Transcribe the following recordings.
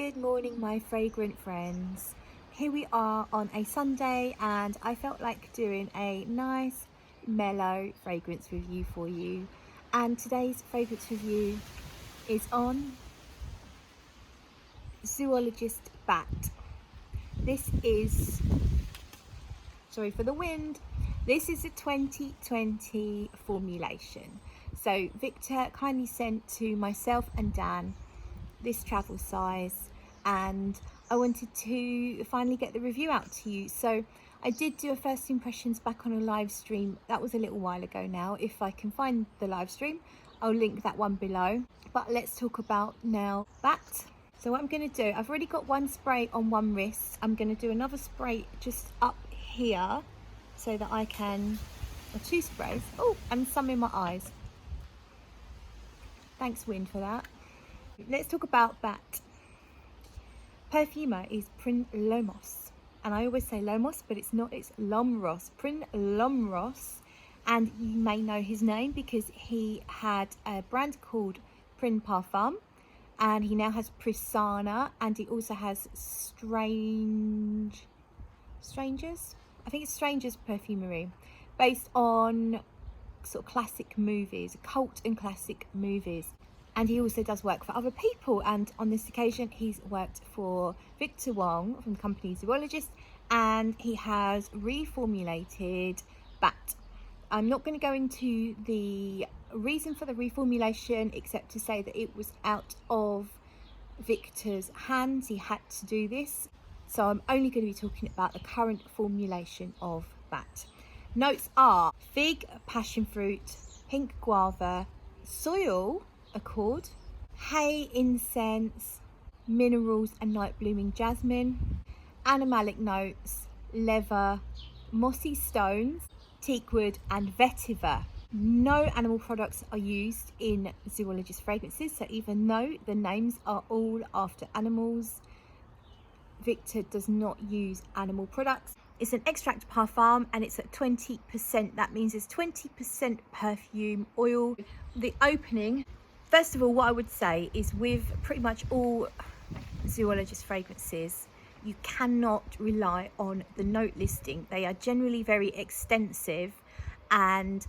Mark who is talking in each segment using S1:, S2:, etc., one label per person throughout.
S1: Good morning, my fragrant friends. Here we are on a Sunday and I felt like doing a nice mellow fragrance review for you, and today's fragrance review is on Zoologist Bat. This is, sorry for the wind, this is a 2020 formulation. So Victor kindly sent to myself and Dan this travel size, and I wanted to finally get the review out to you. So I did do a first impressions back on a live stream. That was a little while ago now. If I can find the live stream, I'll link that one below. But let's talk about now that. So what I'm going to do, I've already got one spray on one wrist. I'm going to do another spray just up here so that I can, or two sprays. Oh, and some in my eyes. Thanks, wind, for that. Let's talk about Bat. Perfumer is Prin Lomos, and I always say Lomos, but it's not, it's Lomros, Prin Lomros. And you may know his name because he had a brand called Prin Parfum, and he now has Prisana, and he also has Strangers, I think it's Strangers Perfumery, based on sort of classic movies, cult and classic movies. And he also does work for other people, and on this occasion he's worked for Victor Wong from the company Zoologist, and he has reformulated Bat. I'm not going to go into the reason for the reformulation except to say that it was out of Victor's hands. He had to do this, so I'm only going to be talking about the current formulation of Bat. Notes are fig, passion fruit, pink guava, soil accord, hay, incense, minerals and night blooming jasmine, animalic notes, leather, mossy stones, teakwood and vetiver. No animal products are used in Zoologist fragrances, so even though the names are all after animals, Victor does not use animal products. It's an extract parfum and it's at 20%. That means it's 20% perfume oil. The opening, first of all, what I would say is with pretty much all Zoologist fragrances, you cannot rely on the note listing. They are generally very extensive and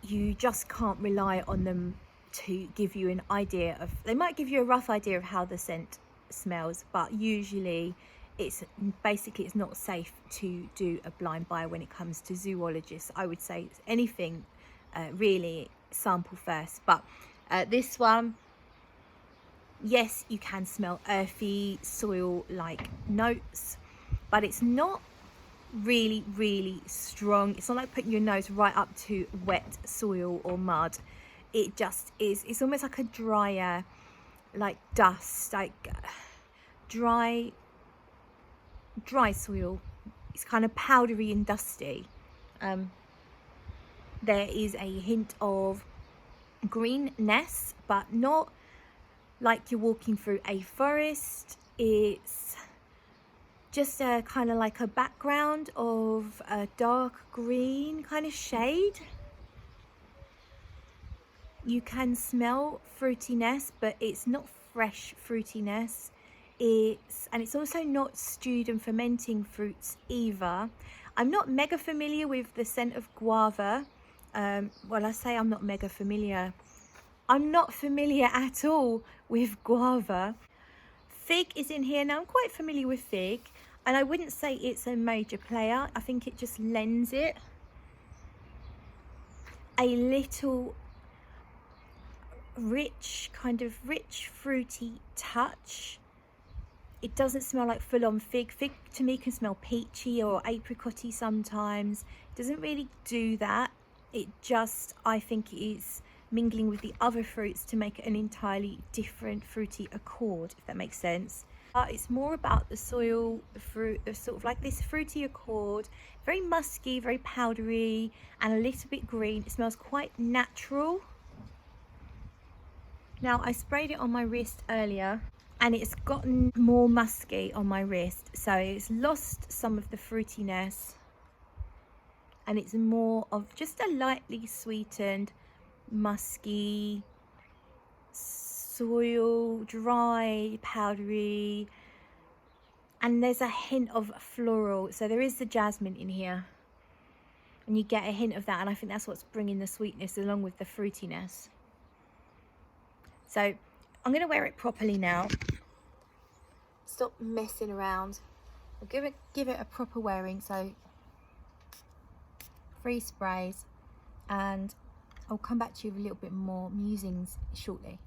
S1: you just can't rely on them to give you an idea of, they might give you a rough idea of how the scent smells, but usually it's not safe to do a blind buy when it comes to Zoologists. I would say anything really sample first, but this one, yes, you can smell earthy, soil like notes, but it's not really strong. It's not like putting your nose right up to wet soil or mud. It just is, it's almost like a drier, like dust, like dry soil. It's kind of powdery and dusty. There is a hint of greenness, but not like you're walking through a forest. It's just a kind of like a background of a dark green kind of shade. You can smell fruitiness, but it's not fresh fruitiness. It's also not stewed and fermenting fruits either. I'm not mega familiar with the scent of guava. Well, I say I'm not mega familiar. I'm not familiar at all with guava. Fig is in here. Now I'm quite familiar with fig, and I wouldn't say it's a major player. I think it just lends it a little rich, kind of rich fruity touch. It doesn't smell like full-on fig. Fig to me can smell peachy or apricotty sometimes. It doesn't really do that. It just, I think, is mingling with the other fruits to make it an entirely different fruity accord, if that makes sense. It's more about the soil, the fruit, the sort of like this fruity accord, very musky, very powdery, and a little bit green. It smells quite natural. Now, I sprayed it on my wrist earlier, and it's gotten more musky on my wrist, so it's lost some of the fruitiness, and it's more of just a lightly sweetened, musky, soil, dry, powdery, and there's a hint of floral. So there is the jasmine in here, and you get a hint of that, and I think that's what's bringing the sweetness along with the fruitiness. So I'm going to wear it properly now. Stop messing around. I'll give it a proper wearing. So 3 sprays, and I'll come back to you with a little bit more musings shortly.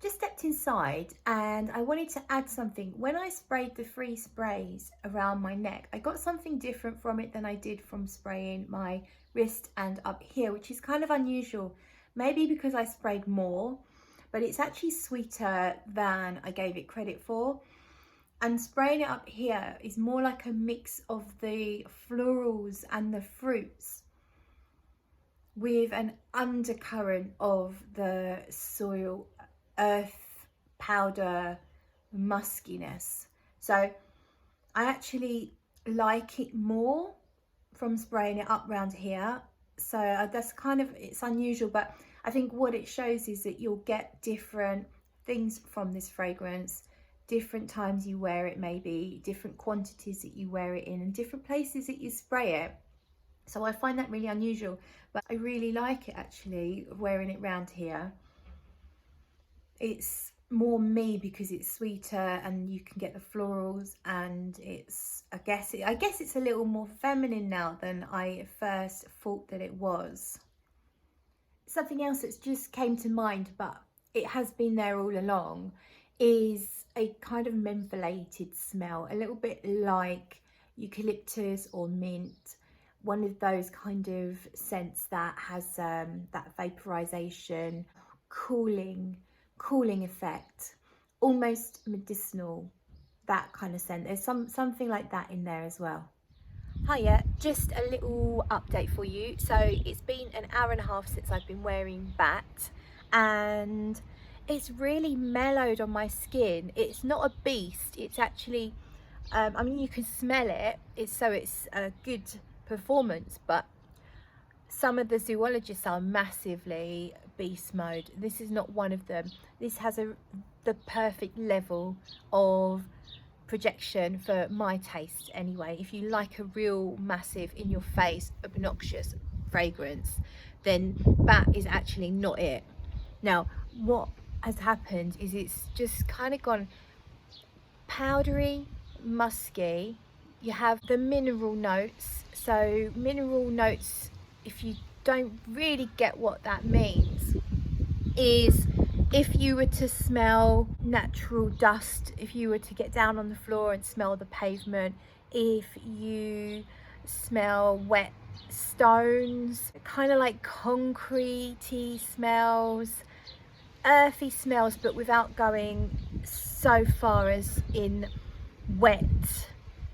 S1: Just stepped inside and I wanted to add something. When I sprayed the 3 sprays around my neck, I got something different from it than I did from spraying my wrist and up here, which is kind of unusual. Maybe because I sprayed more, but it's actually sweeter than I gave it credit for. And spraying it up here is more like a mix of the florals and the fruits with an undercurrent of the soil, earth, powder, muskiness. So I actually like it more from spraying it up around here. So that's kind of, it's unusual, but I think what it shows is that you'll get different things from this fragrance, different times you wear it, maybe different quantities that you wear it in, and different places that you spray it. So I find that really unusual, but I really like it actually, wearing it round here. It's more me because it's sweeter and you can get the florals, and it's, I guess it's a little more feminine now than I first thought that it was. Something else that's just came to mind, but it has been there all along, is a kind of mentholated smell, a little bit like eucalyptus or mint. One of those kind of scents that has that vaporization, cooling effect, almost medicinal, that kind of scent. There's something like that in there as well. Hiya, just a little update for you. So it's been an hour and a half since I've been wearing Bat, and it's really mellowed on my skin. It's not a beast, it's actually I mean, you can smell it, it's a good performance, but some of the zoologists are massively beast mode. This is not one of them. This has the perfect level of projection for my taste anyway. If you like a real massive in your face obnoxious fragrance, then Bat is actually not it. Now what has happened is it's just kind of gone powdery, musky. You have the mineral notes. So mineral notes, if you don't really get what that means, is if you were to smell natural dust, if you were to get down on the floor and smell the pavement, if you smell wet stones, kind of like concrete-y smells, earthy smells, but without going so far as in wet,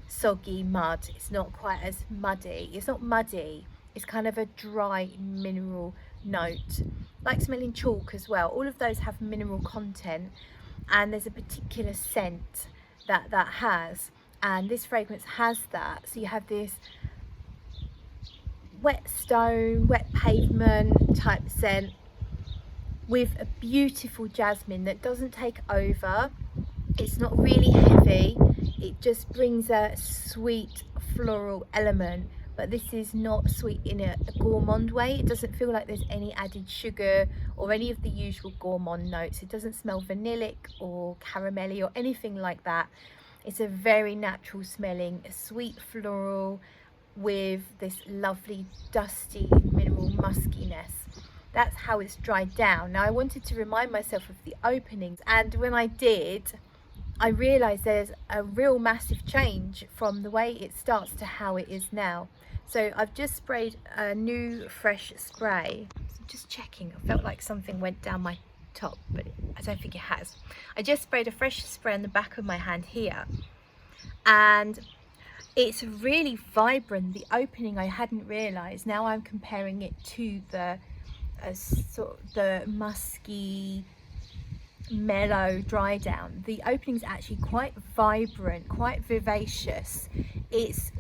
S1: soggy mud. It's not quite as muddy. It's not muddy. It's kind of a dry mineral note, like smelling chalk as well. All of those have mineral content, and there's a particular scent that has, and this fragrance has that. So you have this wet stone, wet pavement type scent with a beautiful jasmine that doesn't take over. It's not really heavy, it just brings a sweet floral element, but this is not sweet in a gourmand way. It doesn't feel like there's any added sugar or any of the usual gourmand notes. It doesn't smell vanillic or caramelly or anything like that. It's a very natural smelling, sweet floral with this lovely dusty mineral muskiness. That's how it's dried down. Now I wanted to remind myself of the openings, and when I did, I realised there's a real massive change from the way it starts to how it is now. So I've just sprayed a new fresh spray. So just checking, I felt like something went down my top, but I don't think it has. I just sprayed a fresh spray on the back of my hand here, and it's really vibrant. The opening I hadn't realised. Now I'm comparing it to the sort of the musky, mellow dry down. The opening's actually quite vibrant, quite vivacious. It's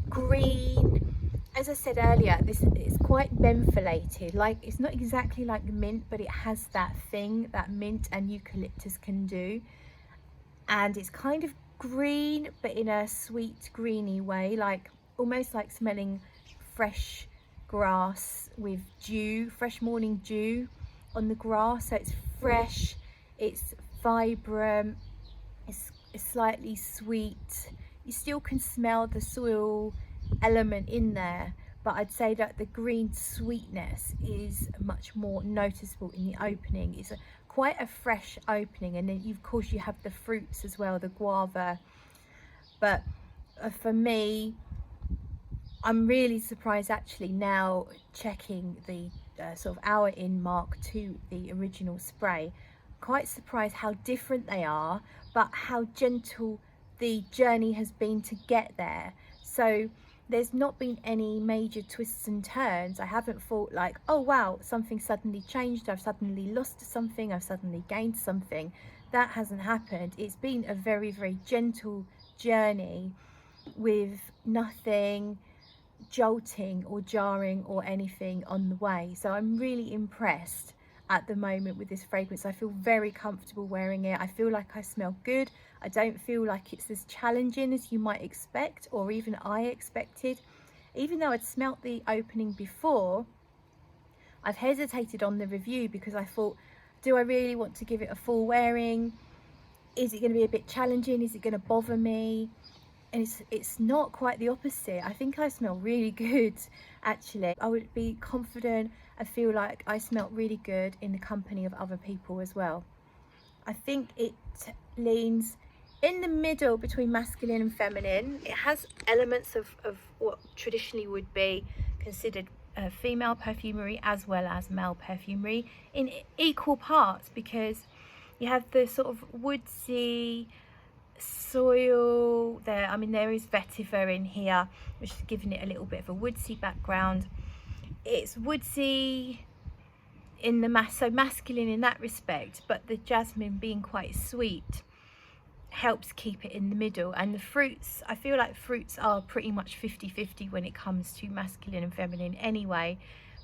S1: green, a as I said earlier, this is quite mentholated. Like, it's not exactly like mint, but it has that thing that mint and eucalyptus can do. And it's kind of green, but in a sweet greeny way, like almost like smelling fresh grass with dew, fresh morning dew on the grass. So it's fresh, it's vibrant, it's slightly sweet. You still can smell the soil element in there, but I'd say that the green sweetness is much more noticeable in the opening. It's quite a fresh opening, and then of course you have the fruits as well, the guava. But for me, I'm really surprised actually now checking the sort of hour in mark to the original spray. Quite surprised how different they are, but how gentle the journey has been to get there. So there's not been any major twists and turns. I haven't thought like, oh wow, something suddenly changed, I've suddenly lost something, I've suddenly gained something. That hasn't happened. It's been a very, very gentle journey with nothing jolting or jarring or anything on the way. So I'm really impressed at the moment with this fragrance. I feel very comfortable wearing it. I feel like I smell good. I don't feel like it's as challenging as you might expect, or even I expected. Even though I'd smelt the opening before, I've hesitated on the review because I thought, do I really want to give it a full wearing? Is it going to be a bit challenging? Is it going to bother me? And it's not quite the opposite. I think I smell really good actually. I would be confident and feel like I smelt really good in the company of other people as well. I think it leans in the middle between masculine and feminine. It has elements of what traditionally would be considered female perfumery as well as male perfumery in equal parts, because you have the sort of woodsy soil there. I mean, there is vetiver in here, which is giving it a little bit of a woodsy background. It's woodsy in the so masculine in that respect, but the jasmine being quite sweet helps keep it in the middle. And the fruits, I feel like fruits are pretty much 50-50 when it comes to masculine and feminine anyway.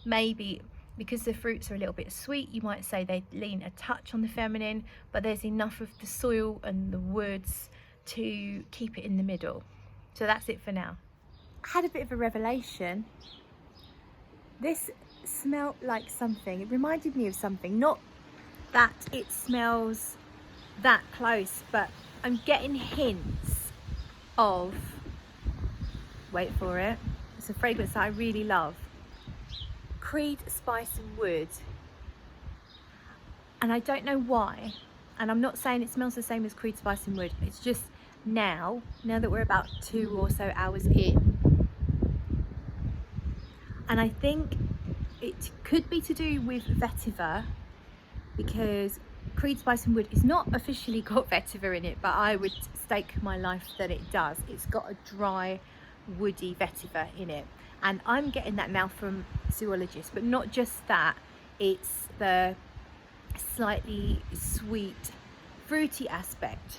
S1: Maybe because the fruits are a little bit sweet, you might say they lean a touch on the feminine, but there's enough of the soil and the woods to keep it in the middle. So that's it for now. I had a bit of a revelation. This smelled like something. It reminded me of something. Not that it smells that close, but I'm getting hints of, wait for it, it's a fragrance that I really love. Creed, Spice and Wood. And I don't know why, and I'm not saying it smells the same as Creed, Spice and Wood. It's just now that we're about 2 or so hours in, and I think it could be to do with vetiver, because Creed, Spice and Wood is not officially got vetiver in it, but I would stake my life that it does. It's got a dry, woody vetiver in it. And I'm getting that now from Zoologist, but not just that, it's the slightly sweet, fruity aspect.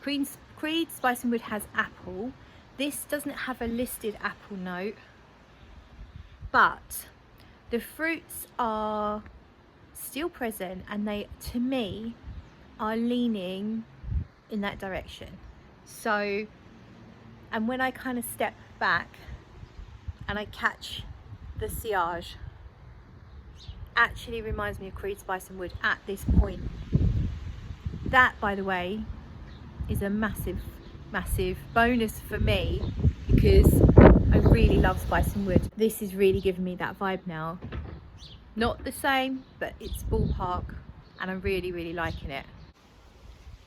S1: Creed, Spice and Wood has apple. This doesn't have a listed apple note, but the fruits are still present, and they, to me, are leaning in that direction. So, and when I kind of step back and I catch the sillage, actually reminds me of Creed, Spice and Wood at this point. That, by the way, is a massive bonus for me, because I really love Spice and Wood. This is really giving me that vibe now. Not the same, but it's ballpark, and I'm really liking it.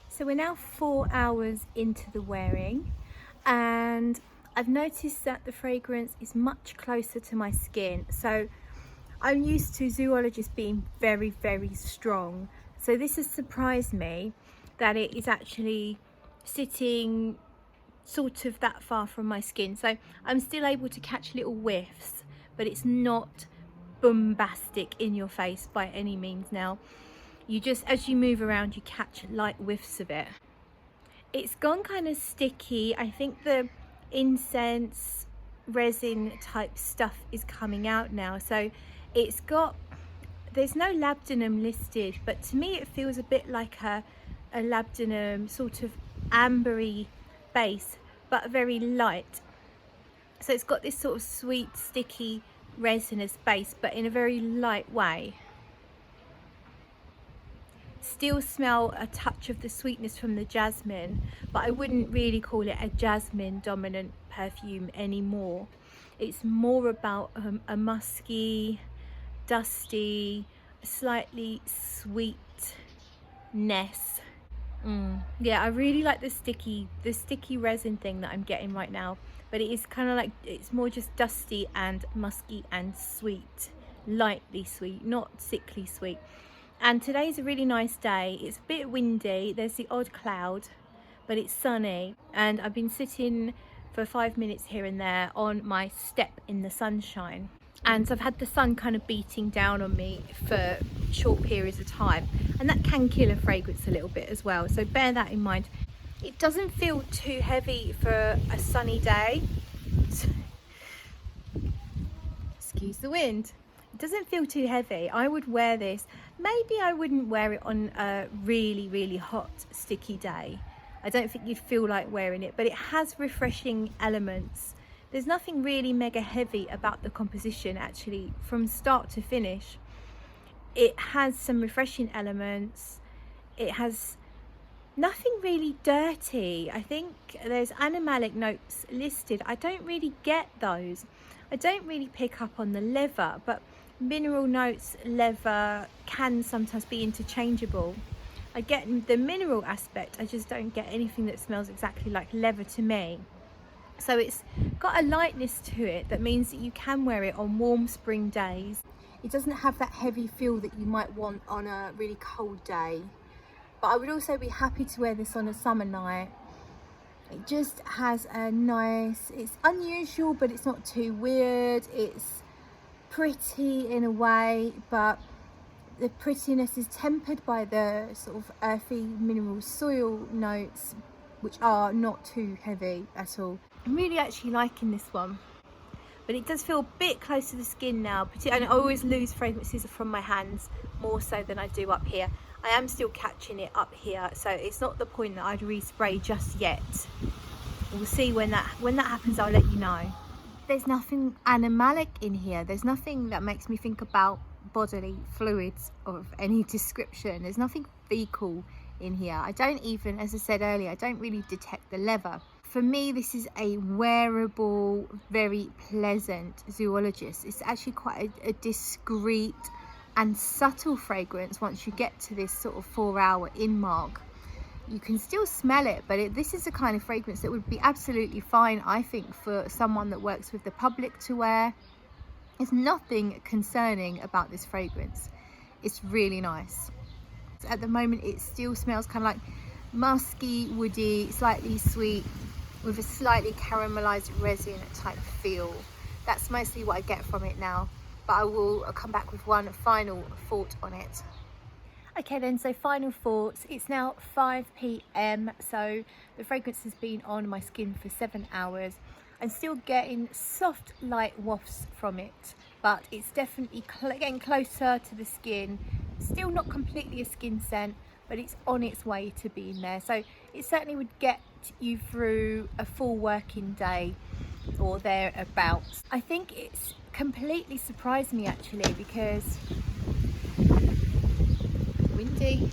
S1: So we're now 4 hours into the wearing, and I've noticed that the fragrance is much closer to my skin. So I'm used to Zoologist being very strong. So this has surprised me that it is actually sitting sort of that far from my skin. So I'm still able to catch little whiffs, but it's not bombastic in your face by any means now. You just, as you move around, you catch light whiffs of it. It's gone kind of sticky. I think the incense resin type stuff is coming out now. So there's no labdanum listed, but to me it feels a bit like a labdanum, sort of ambery base, but very light. So it's got this sort of sweet, sticky, resinous base, but in a very light way. Still smell a touch of the sweetness from the jasmine, but I wouldn't really call it a jasmine dominant perfume anymore. It's more about a musky, dusty, slightly sweetness. Yeah, I really like the sticky resin thing that I'm getting right now, but it is kind of like, it's more just dusty and musky and sweet, lightly sweet, not sickly sweet. And today's a really nice day. It's a bit windy, there's the odd cloud, but it's sunny, and I've been sitting for 5 minutes here and there on my step in the sunshine, and I've had the sun kind of beating down on me for short periods of time, and that can kill a fragrance a little bit as well, so bear that in mind. It doesn't feel too heavy for a sunny day. Excuse the wind. It doesn't feel too heavy. I would wear this. Maybe I wouldn't wear it on a really, really hot, sticky day. I don't think you'd feel like wearing it, but it has refreshing elements. There's nothing really mega heavy about the composition, actually, from start to finish. It has some refreshing elements. It has nothing really dirty. I think there's animalic notes listed. I don't really get those. I don't really pick up on the leather, but mineral notes, leather can sometimes be interchangeable. I get the mineral aspect, I just don't get anything that smells exactly like leather to me. So it's got a lightness to it that means that you can wear it on warm spring days. It doesn't have that heavy feel that you might want on a really cold day, but I would also be happy to wear this on a summer night. It just has a nice, it's unusual, but it's not too weird. It's pretty in a way, but the prettiness is tempered by the sort of earthy mineral soil notes, which are not too heavy at all. I'm really actually liking this one, but it does feel a bit close to the skin now, and I always lose fragrances from my hands more so than I do up here. I am still catching it up here, so it's not the point that I'd respray just yet. We'll see when that happens. I'll let you know. There's nothing animalic in here. There's nothing that makes me think about bodily fluids of any description. There's nothing fecal in here. I don't even, as I said earlier, I don't really detect the leather. For me, this is a wearable, very pleasant Zoologist. It's actually quite a discreet and subtle fragrance once you get to this sort of 4-hour in mark. You can still smell it, but this is the kind of fragrance that would be absolutely fine, I think, for someone that works with the public to wear. There's nothing concerning about this fragrance. It's really nice. At the moment, it still smells kind of like musky, woody, slightly sweet, with a slightly caramelized resin type feel. That's mostly what I get from it now, but I'll come back with one final thought on it. Okay then, so final thoughts. It's now 5 p.m, so the fragrance has been on my skin for 7 hours. I'm still getting soft, light wafts from it, but it's definitely getting closer to the skin. Still not completely a skin scent, but it's on its way to being there. So it certainly would get you through a full working day or thereabouts. I think it's completely surprised me actually, because windy.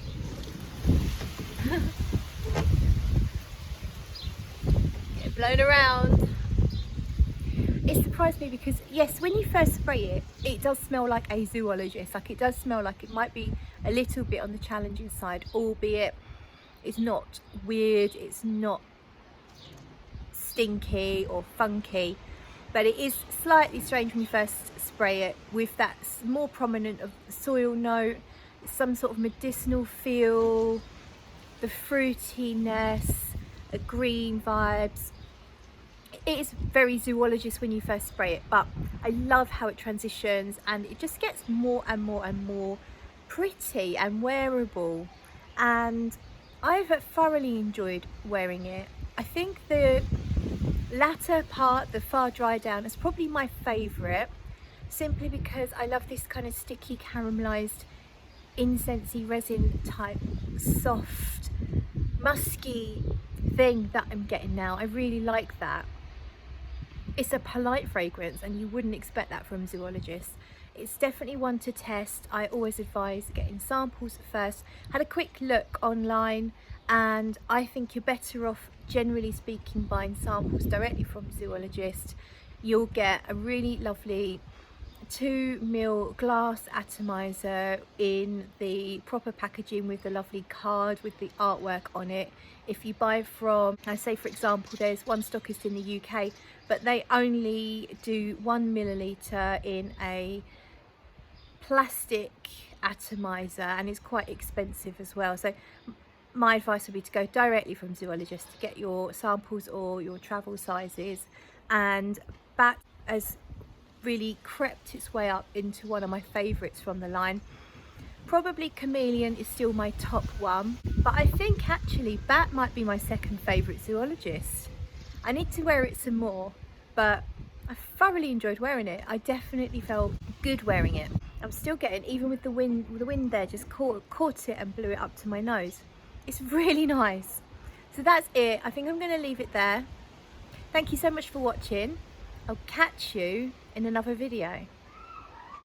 S1: Get blown around. It surprised me because yes, when you first spray it, it does smell like a Zoologist. Like, it does smell like it might be a little bit on the challenging side, albeit it's not weird, it's not stinky or funky, but it is slightly strange when you first spray it, with that more prominent of soil note, some sort of medicinal feel, the fruitiness, a green vibes. It is very Zoologist when you first spray it, but I love how it transitions and it just gets more and more and more pretty and wearable, and I've thoroughly enjoyed wearing it. I think the latter part, the far dry down, is probably my favourite, simply because I love this kind of sticky caramelised incensey resin type soft musky thing that I'm getting now. I really like that. It's a polite fragrance and you wouldn't expect that from Zoologist. It's definitely one to test. I always advise getting samples first. Had a quick look online and I think you're better off, generally speaking, buying samples directly from Zoologist. You'll get a really lovely 2 ml glass atomizer in the proper packaging with the lovely card with the artwork on it. If you buy from, I say for example, there's one stockist in the UK, but they only do 1 milliliter in a plastic atomizer and it's quite expensive as well. So my advice would be to go directly from Zoologist to get your samples or your travel sizes. And Bat has really crept its way up into one of my favourites from the line. Probably Chameleon is still my top one, but I think actually Bat might be my second favourite Zoologist. I need to wear it some more, but I thoroughly enjoyed wearing it. I definitely felt good wearing it. I'm still getting, even with the wind there just caught it and blew it up to my nose. It's really nice. So that's it. I think I'm going to leave it there. Thank you so much for watching. I'll catch you in another video.